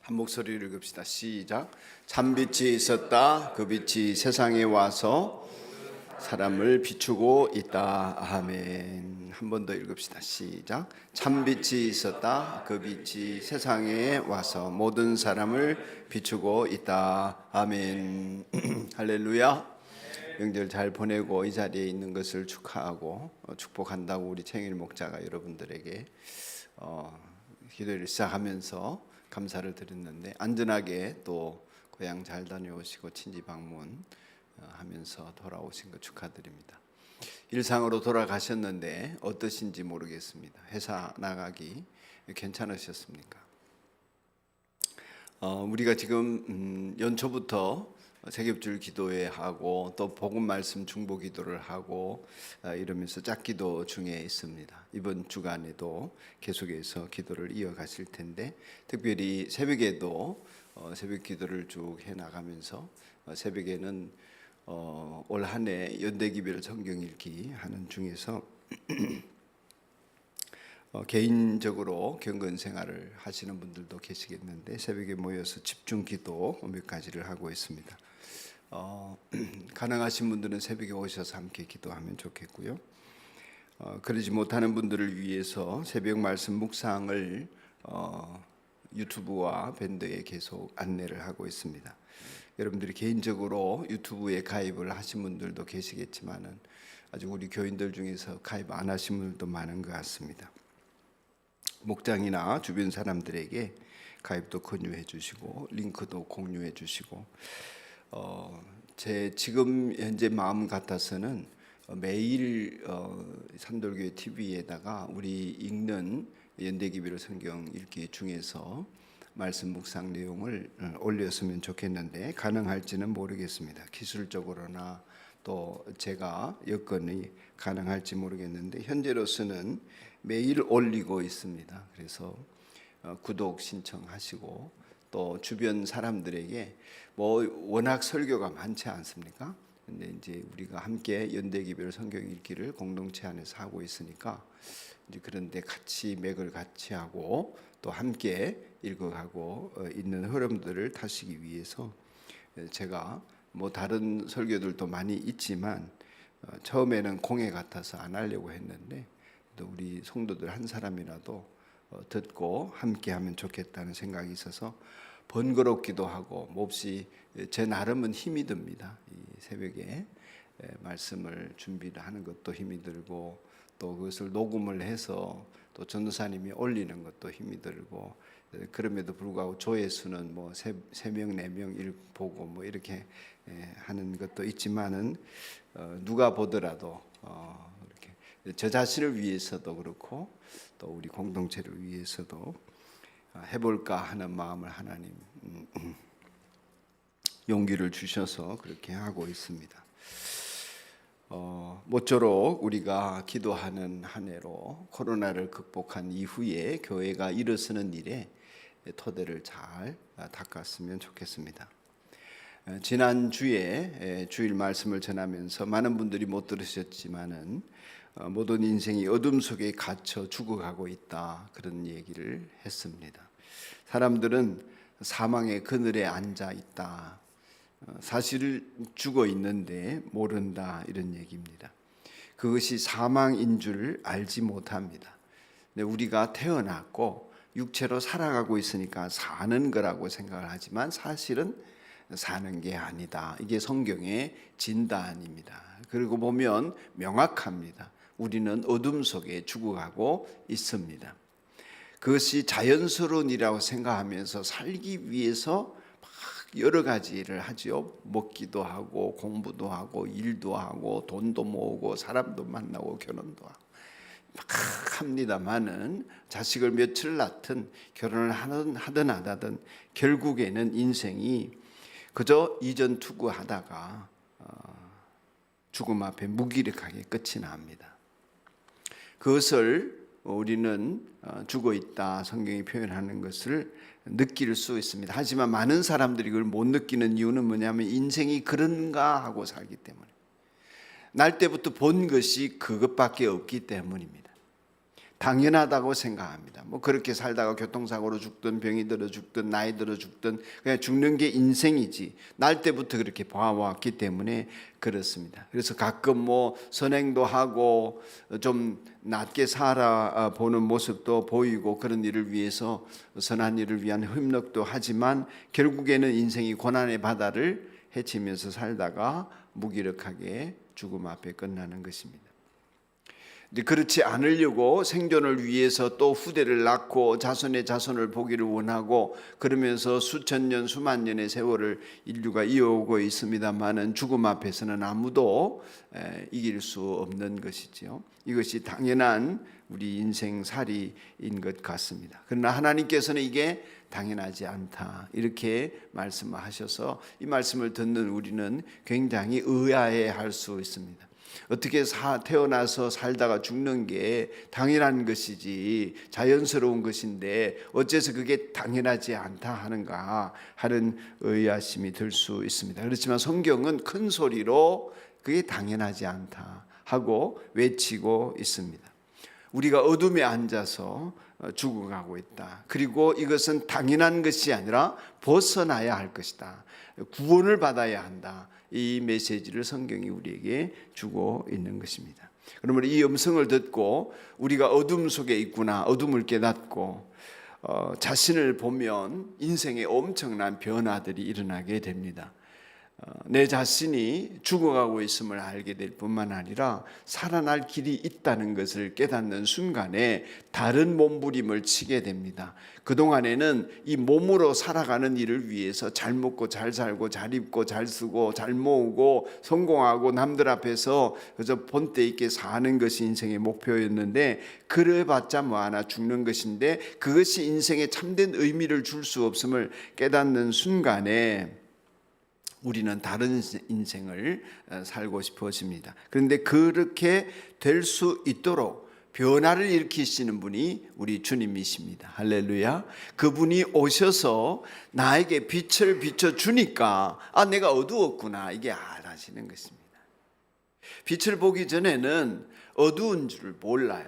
한 목소리를 읽읍시다. 시작. 참빛이 있었다. 그 빛이 세상에 와서 사람을 비추고 있다. 아멘. 한 번 더 읽읍시다. 시작. 참빛이 있었다. 그 빛이 세상에 와서 모든 사람을 비추고 있다. 아멘. 할렐루야. 명절 잘 보내고 이 자리에 있는 것을 축하하고 축복한다고 우리 챙일 목자가 여러분들에게 기도를 시작하면서 감사를 드렸는데, 안전하게 또 고향 잘 다녀오시고 친지 방문 하면서 돌아오신 것 축하드립니다. 일상으로 돌아가셨는데 어떠신지 모르겠습니다. 회사 나가기 괜찮으셨습니까? 우리가 지금 연초부터 세겹줄 기도회 하고 또 복음 말씀 중보 기도를 하고 이러면서 짝기도 중에 있습니다. 이번 주간에도 계속해서 기도를 이어가실 텐데, 특별히 새벽에도 새벽 기도를 쭉 해나가면서 새벽에는 올 한 해 연대기별 성경 읽기 하는 중에서 개인적으로 경건 생활을 하시는 분들도 계시겠는데, 새벽에 모여서 집중 기도 몇 가지를 하고 있습니다. 가능하신 분들은 새벽에 오셔서 함께 기도하면 좋겠고요. 그러지 못하는 분들을 위해서 새벽 말씀 묵상을 유튜브와 밴드에 계속 안내를 하고 있습니다. 여러분들이 개인적으로 유튜브에 가입을 하신 분들도 계시겠지만은 아직 우리 교인들 중에서 가입 안 하신 분들도 많은 것 같습니다. 목장이나 주변 사람들에게 가입도 권유해 주시고 링크도 공유해 주시고, 제 지금 현재 마음 같아서는 매일 산돌교회 TV에다가 우리 읽는 연대기별 성경 읽기 중에서 말씀 묵상 내용을 올렸으면 좋겠는데 가능할지는 모르겠습니다. 기술적으로나 또 제가 여건이 가능할지 모르겠는데 현재로서는 매일 올리고 있습니다. 그래서 구독 신청하시고 또 주변 사람들에게 워낙 설교가 많지 않습니까? 근데 이제 우리가 함께 연대기별 성경 읽기를 공동체 안에서 하고 있으니까 이제 그런데 같이 맥을 같이 하고 또 함께 읽어가고 있는 흐름들을 타시기 위해서 제가 다른 설교들도 많이 있지만 처음에는 공예 같아서 안 하려고 했는데 또 우리 성도들 한 사람이라도 듣고 함께 하면 좋겠다는 생각이 있어서 번거롭기도 하고 몹시 제 나름은 힘이 듭니다. 이 새벽에 말씀을 준비를 하는 것도 힘이 들고 또 그것을 녹음을 해서 또 전도사님이 올리는 것도 힘이 들고, 그럼에도 불구하고 조회수는 3명, 4명 보고 이렇게 하는 것도 있지만은 누가 보더라도 이렇게 저 자신을 위해서도 그렇고 또 우리 공동체를 위해서도 해볼까 하는 마음을 하나님 용기를 주셔서 그렇게 하고 있습니다. 모쪼록 우리가 기도하는 한 해로 코로나를 극복한 이후에 교회가 일어서는 일에 토대를 잘 닦았으면 좋겠습니다. 지난주에 주일 말씀을 전하면서 많은 분들이 못 들으셨지만은 모든 인생이 어둠 속에 갇혀 죽어가고 있다, 그런 얘기를 했습니다. 사람들은 사망의 그늘에 앉아 있다, 사실 죽어 있는데 모른다, 이런 얘기입니다. 그것이 사망인 줄 알지 못합니다. 우리가 태어났고 육체로 살아가고 있으니까 사는 거라고 생각을 하지만 사실은 사는 게 아니다. 이게 성경의 진단입니다. 그리고 보면 명확합니다. 우리는 어둠 속에 죽어가고 있습니다. 그것이 자연스러운 일이라고 생각하면서 살기 위해서 막 여러 가지 일을 하지요. 먹기도 하고 공부도 하고 일도 하고 돈도 모으고 사람도 만나고 결혼도 하고 막 합니다만은 자식을 며칠 낳든 결혼을 하든 안 하든 결국에는 인생이 그저 이전 투구하다가 죽음 앞에 무기력하게 끝이 납니다. 그것을 우리는 죽어 있다, 성경이 표현하는 것을 느낄 수 있습니다. 하지만 많은 사람들이 그걸 못 느끼는 이유는 뭐냐면 인생이 그런가 하고 살기 때문에, 날 때부터 본 것이 그것밖에 없기 때문입니다. 당연하다고 생각합니다. 뭐 그렇게 살다가 교통사고로 죽든 병이 들어 죽든 나이 들어 죽든 그냥 죽는 게 인생이지. 날 때부터 그렇게 봐왔기 때문에 그렇습니다. 그래서 가끔 뭐 선행도 하고 좀 낮게 살아보는 모습도 보이고 그런 일을 위해서 선한 일을 위한 협력도 하지만 결국에는 인생이 고난의 바다를 헤치면서 살다가 무기력하게 죽음 앞에 끝나는 것입니다. 그렇지 않으려고 생존을 위해서 또 후대를 낳고 자손의 자손을 보기를 원하고 그러면서 수천 년 수만 년의 세월을 인류가 이어오고 있습니다마는 죽음 앞에서는 아무도 이길 수 없는 것이지요. 이것이 당연한 우리 인생살이인 것 같습니다. 그러나 하나님께서는 이게 당연하지 않다 이렇게 말씀하셔서 이 말씀을 듣는 우리는 굉장히 의아해할 수 있습니다. 어떻게 태어나서 살다가 죽는 게 당연한 것이지 자연스러운 것인데 어째서 그게 당연하지 않다 하는가 하는 의아심이 들 수 있습니다. 그렇지만 성경은 큰 소리로 그게 당연하지 않다 하고 외치고 있습니다. 우리가 어둠에 앉아서 죽어가고 있다. 그리고 이것은 당연한 것이 아니라 벗어나야 할 것이다. 구원을 받아야 한다. 이 메시지를 성경이 우리에게 주고 있는 것입니다. 그러면 이 음성을 듣고 우리가 어둠 속에 있구나, 어둠을 깨닫고 자신을 보면 인생에 엄청난 변화들이 일어나게 됩니다. 내 자신이 죽어가고 있음을 알게 될 뿐만 아니라 살아날 길이 있다는 것을 깨닫는 순간에 다른 몸부림을 치게 됩니다. 그동안에는 이 몸으로 살아가는 일을 위해서 잘 먹고 잘 살고 잘 입고 잘 쓰고 잘 모으고 성공하고 남들 앞에서 그저 본때 있게 사는 것이 인생의 목표였는데 그래봤자 뭐하나 죽는 것인데 그것이 인생에 참된 의미를 줄 수 없음을 깨닫는 순간에 우리는 다른 인생을 살고 싶어집니다. 그런데 그렇게 될 수 있도록 변화를 일으키시는 분이 우리 주님이십니다. 할렐루야. 그분이 오셔서 나에게 빛을 비춰주니까 내가 어두웠구나 이게 알아지는 것입니다. 빛을 보기 전에는 어두운 줄 몰라요.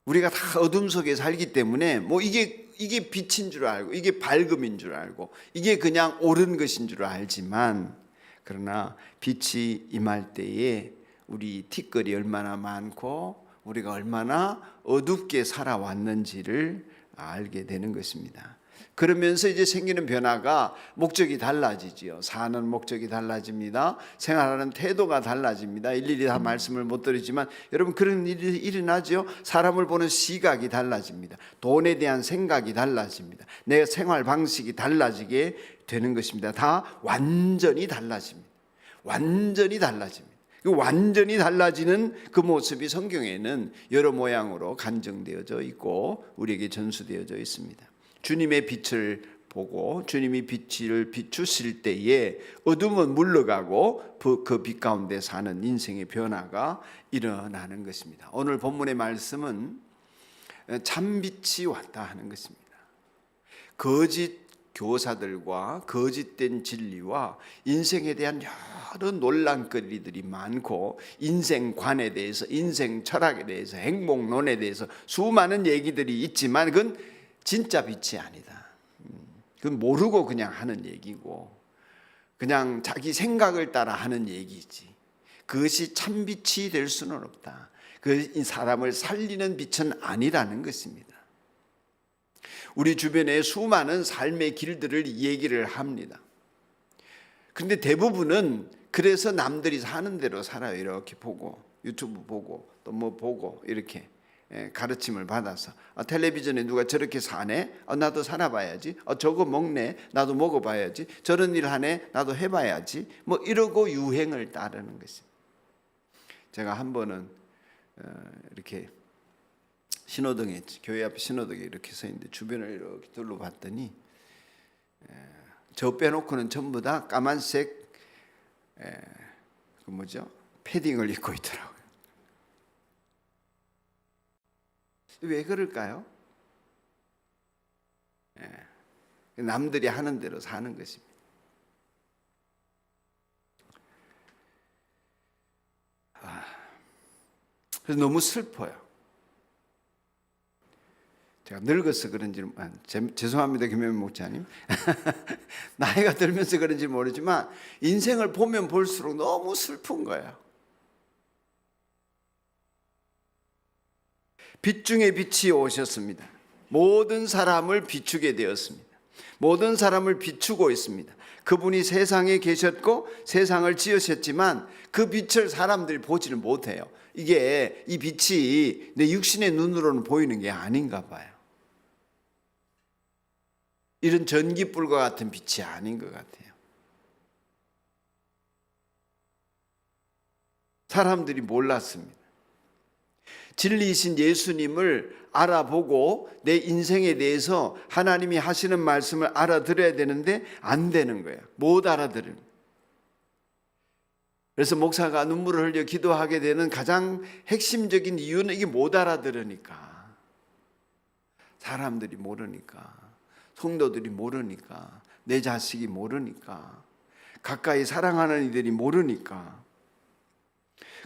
우리가 다 어둠 속에 살기 때문에 뭐 이게 빛인 줄 알고 이게 밝음인 줄 알고 이게 그냥 옳은 것인 줄 알지만 그러나 빛이 임할 때에 우리 티끌이 얼마나 많고 우리가 얼마나 어둡게 살아왔는지를 알게 되는 것입니다. 그러면서 이제 생기는 변화가 목적이 달라지지요. 사는 목적이 달라집니다. 생활하는 태도가 달라집니다. 일일이 다 말씀을 못 드리지만 여러분 그런 일이 일어나죠. 사람을 보는 시각이 달라집니다. 돈에 대한 생각이 달라집니다. 내 생활 방식이 달라지게 되는 것입니다. 다 완전히 달라집니다. 완전히 달라집니다. 완전히 달라지는 그 모습이 성경에는 여러 모양으로 간증되어져 있고 우리에게 전수되어져 있습니다. 주님의 빛을 보고 주님이 빛을 비추실 때에 어둠은 물러가고 그 빛 가운데 사는 인생의 변화가 일어나는 것입니다. 오늘 본문의 말씀은 참빛이 왔다 하는 것입니다. 거짓 교사들과 거짓된 진리와 인생에 대한 여러 논란거리들이 많고 인생관에 대해서 인생 철학에 대해서 행복론에 대해서 수많은 얘기들이 있지만 그건 진짜 빛이 아니다. 그건 모르고 그냥 하는 얘기고 그냥 자기 생각을 따라 하는 얘기지. 그것이 참빛이 될 수는 없다. 그 사람을 살리는 빛은 아니라는 것입니다. 우리 주변에 수많은 삶의 길들을 얘기를 합니다. 그런데 대부분은 그래서 남들이 사는 대로 살아요. 이렇게 보고 유튜브 보고 또 뭐 보고 이렇게 가르침을 받아서 텔레비전에 누가 저렇게 사네? 나도 살아봐야지. 저거 먹네? 나도 먹어봐야지. 저런 일 하네? 나도 해봐야지. 뭐 이러고 유행을 따르는 것입니다. 제가 한 번은 이렇게 신호등에 교회 앞에 신호등에 이렇게 서 있는데 주변을 이렇게 둘러봤더니 저 빼놓고는 전부 다 까만색 그 뭐죠? 패딩을 입고 있더라고요. 왜 그럴까요? 남들이 하는 대로 사는 것입니다. 그래서 너무 슬퍼요. 제가 늙어서 그런지 죄송합니다, 김현민 목사님. 나이가 들면서 그런지 모르지만 인생을 보면 볼수록 너무 슬픈 거예요. 빛 중에 빛이 오셨습니다. 모든 사람을 비추게 되었습니다. 모든 사람을 비추고 있습니다. 그분이 세상에 계셨고 세상을 지으셨지만 그 빛을 사람들이 보지를 못해요. 이게 이 빛이 내 육신의 눈으로는 보이는 게 아닌가 봐요. 이런 전기불과 같은 빛이 아닌 것 같아요. 사람들이 몰랐습니다. 진리이신 예수님을 알아보고 내 인생에 대해서 하나님이 하시는 말씀을 알아들어야 되는데 안 되는 거예요. 못 알아들어요. 그래서 목사가 눈물을 흘려 기도하게 되는 가장 핵심적인 이유는 이게 못 알아들으니까. 사람들이 모르니까, 성도들이 모르니까, 내 자식이 모르니까, 가까이 사랑하는 이들이 모르니까.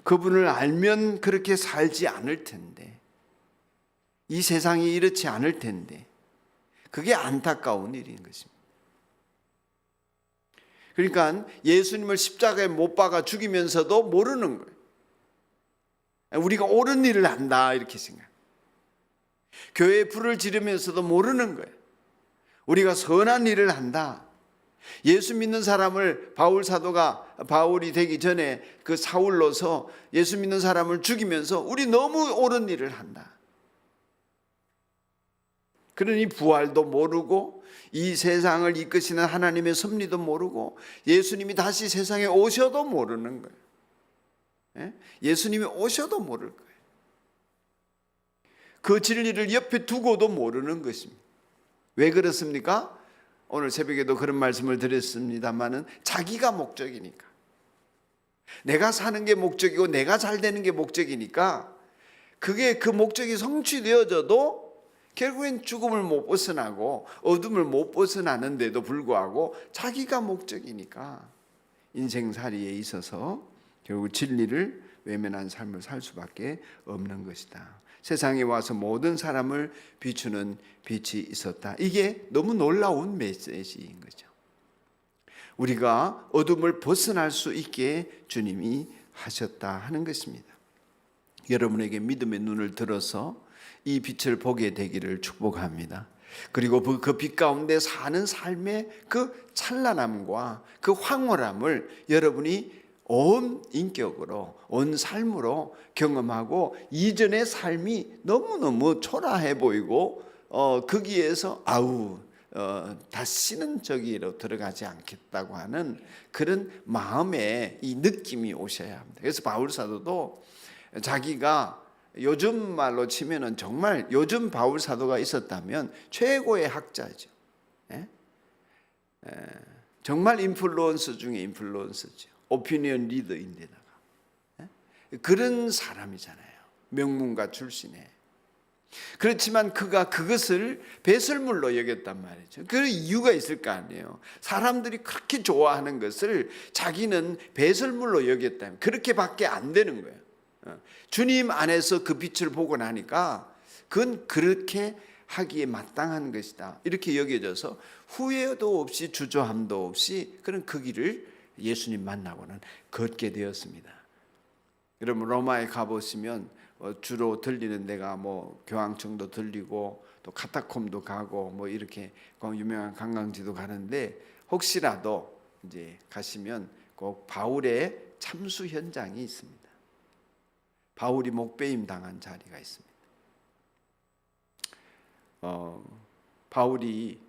그분을 알면 그렇게 살지 않을 텐데, 이 세상이 이렇지 않을 텐데, 그게 안타까운 일인 것입니다. 그러니까 예수님을 십자가에 못 박아 죽이면서도 모르는 거예요. 우리가 옳은 일을 한다 이렇게 생각해요. 교회에 불을 지르면서도 모르는 거예요. 우리가 선한 일을 한다. 예수 믿는 사람을 바울이 되기 전에 그 사울로서 예수 믿는 사람을 죽이면서 우리 너무 옳은 일을 한다. 그러니 부활도 모르고 이 세상을 이끄시는 하나님의 섭리도 모르고 예수님이 다시 세상에 오셔도 모르는 거예요. 예수님이 오셔도 모를 거예요. 그 진리를 옆에 두고도 모르는 것입니다. 왜 그렇습니까? 오늘 새벽에도 그런 말씀을 드렸습니다마는 자기가 목적이니까. 내가 사는 게 목적이고 내가 잘 되는 게 목적이니까 그게 그 목적이 성취되어져도 결국엔 죽음을 못 벗어나고 어둠을 못 벗어나는데도 불구하고 자기가 목적이니까 인생살이에 있어서 결국 진리를 외면한 삶을 살 수밖에 없는 것이다. 세상에 와서 모든 사람을 비추는 빛이 있었다. 이게 너무 놀라운 메시지인 거죠. 우리가 어둠을 벗어날 수 있게 주님이 하셨다 하는 것입니다. 여러분에게 믿음의 눈을 들어서 이 빛을 보게 되기를 축복합니다. 그리고 그 빛 가운데 사는 삶의 그 찬란함과 그 황홀함을 여러분이 온 인격으로, 온 삶으로 경험하고 이전의 삶이 너무너무 초라해 보이고 거기에서 다시는 저기로 들어가지 않겠다고 하는 그런 마음의 이 느낌이 오셔야 합니다. 그래서 바울 사도도 자기가 요즘 말로 치면은 정말 요즘 바울 사도가 있었다면 최고의 학자죠. 정말 인플루언서 중에 인플루언서죠. 오피니언 리더인데다가 그런 사람이잖아요. 명문가 출신에. 그렇지만 그가 그것을 배설물로 여겼단 말이죠. 그 이유가 있을 거 아니에요. 사람들이 그렇게 좋아하는 것을 자기는 배설물로 여겼다면 그렇게밖에 안 되는 거예요. 주님 안에서 그 빛을 보고 나니까 그건 그렇게 하기에 마땅한 것이다. 이렇게 여겨져서 후회도 없이 주저함도 없이 그런 그 길을 예수님 만나고는 걷게 되었습니다. 여러분 로마에 가보시면 주로 들리는 데가 뭐 교황청도 들리고 또 카타콤도 가고 뭐 이렇게 유명한 관광지도 가는데 혹시라도 이제 가시면 꼭 바울의 참수 현장이 있습니다. 바울이 목배임 당한 자리가 있습니다. 바울이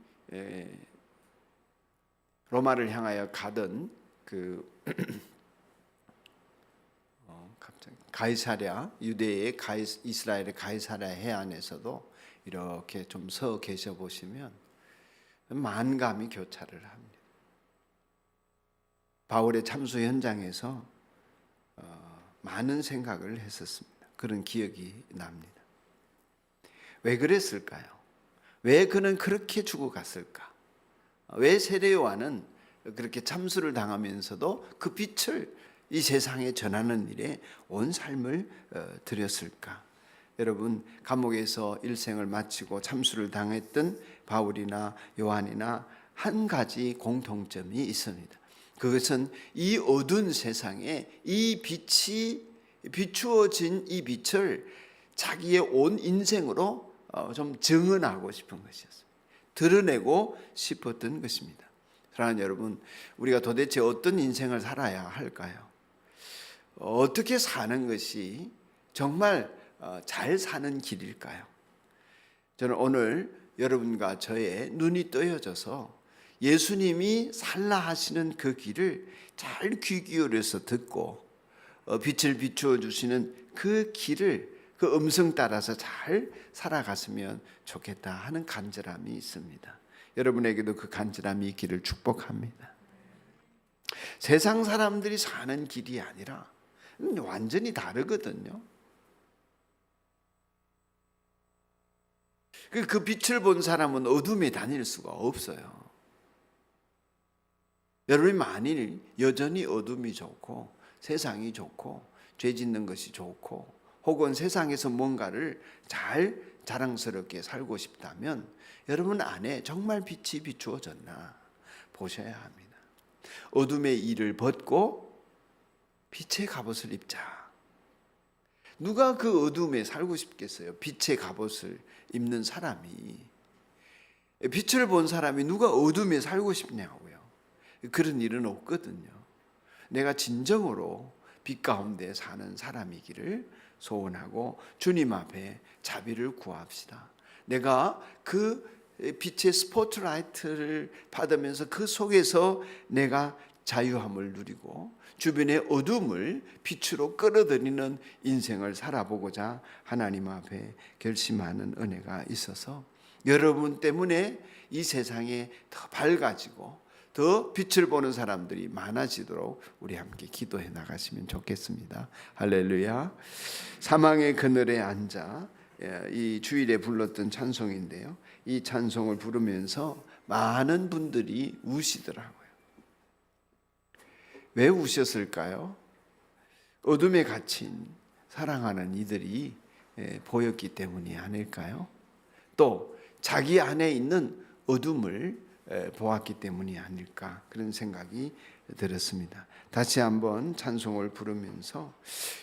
로마를 향하여 가던 그 갑자기 가이사랴 유대의 이스라엘의 가이사랴 해안에서도 이렇게 좀 서 계셔 보시면 만감이 교차를 합니다. 바울의 참수 현장에서 많은 생각을 했었습니다. 그런 기억이 납니다. 왜 그랬을까요? 왜 그는 그렇게 죽어갔을까? 왜 세례 요한은 그렇게 참수를 당하면서도 그 빛을 이 세상에 전하는 일에 온 삶을 들였을까? 여러분, 감옥에서 일생을 마치고 참수를 당했던 바울이나 요한이나 한 가지 공통점이 있습니다. 그것은 이 어두운 세상에 이 빛이 비추어진 이 빛을 자기의 온 인생으로 좀 증언하고 싶은 것이었어요. 드러내고 싶었던 것입니다. 사랑하는 여러분, 우리가 도대체 어떤 인생을 살아야 할까요? 어떻게 사는 것이 정말 잘 사는 길일까요? 저는 오늘 여러분과 저의 눈이 떠여져서 예수님이 살라 하시는 그 길을 잘 귀 기울여서 듣고 빛을 비추어 주시는 그 길을 그 음성 따라서 잘 살아갔으면 좋겠다 하는 간절함이 있습니다. 여러분에게도 그 간절함이 있기를 축복합니다. 세상 사람들이 사는 길이 아니라 완전히 다르거든요. 그 빛을 본 사람은 어둠에 다닐 수가 없어요. 여러분이 만일 여전히 어둠이 좋고 세상이 좋고 죄 짓는 것이 좋고 혹은 세상에서 뭔가를 잘 자랑스럽게 살고 싶다면 여러분 안에 정말 빛이 비추어졌나 보셔야 합니다. 어둠의 일을 벗고 빛의 갑옷을 입자. 누가 그 어둠에 살고 싶겠어요? 빛의 갑옷을 입는 사람이. 빛을 본 사람이 누가 어둠에 살고 싶냐고요. 그런 일은 없거든요. 내가 진정으로 빛 가운데 사는 사람이기를 소원하고 주님 앞에 자비를 구합시다. 내가 그 빛의 스포트라이트를 받으면서 그 속에서 내가 자유함을 누리고 주변의 어둠을 빛으로 끌어들이는 인생을 살아보고자 하나님 앞에 결심하는 은혜가 있어서 여러분 때문에 이 세상에 더 밝아지고 더 빛을 보는 사람들이 많아지도록 우리 함께 기도해 나가시면 좋겠습니다. 할렐루야. 사망의 그늘에 앉아 이 주일에 불렀던 찬송인데요. 이 찬송을 부르면서 많은 분들이 우시더라고요. 왜 우셨을까요? 어둠에 갇힌 사랑하는 이들이 보였기 때문이 아닐까요? 또 자기 안에 있는 어둠을 보았기 때문이 아닐까 그런 생각이 들었습니다. 다시 한번 찬송을 부르면서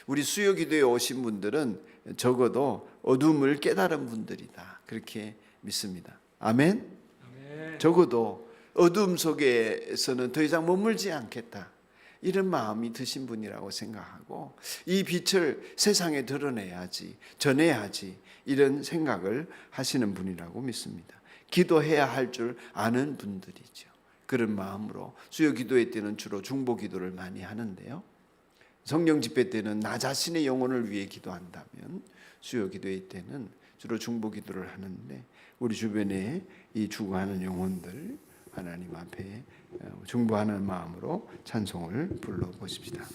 우리 수요기도에 오신 분들은 적어도 어둠을 깨달은 분들이다 그렇게 믿습니다. 아멘? 아멘. 적어도 어둠 속에서는 더 이상 머물지 않겠다 이런 마음이 드신 분이라고 생각하고 이 빛을 세상에 드러내야지 전해야지 이런 생각을 하시는 분이라고 믿습니다. 기도해야 할 줄 아는 분들이죠. 그런 마음으로 수요 기도회 때는 주로 중보 기도를 많이 하는데요. 성령 집회 때는 나 자신의 영혼을 위해 기도한다면 수요 기도회 때는 주로 중보 기도를 하는데 우리 주변에 이 죽어가는 영혼들 하나님 앞에 중보하는 마음으로 찬송을 불러보십시다.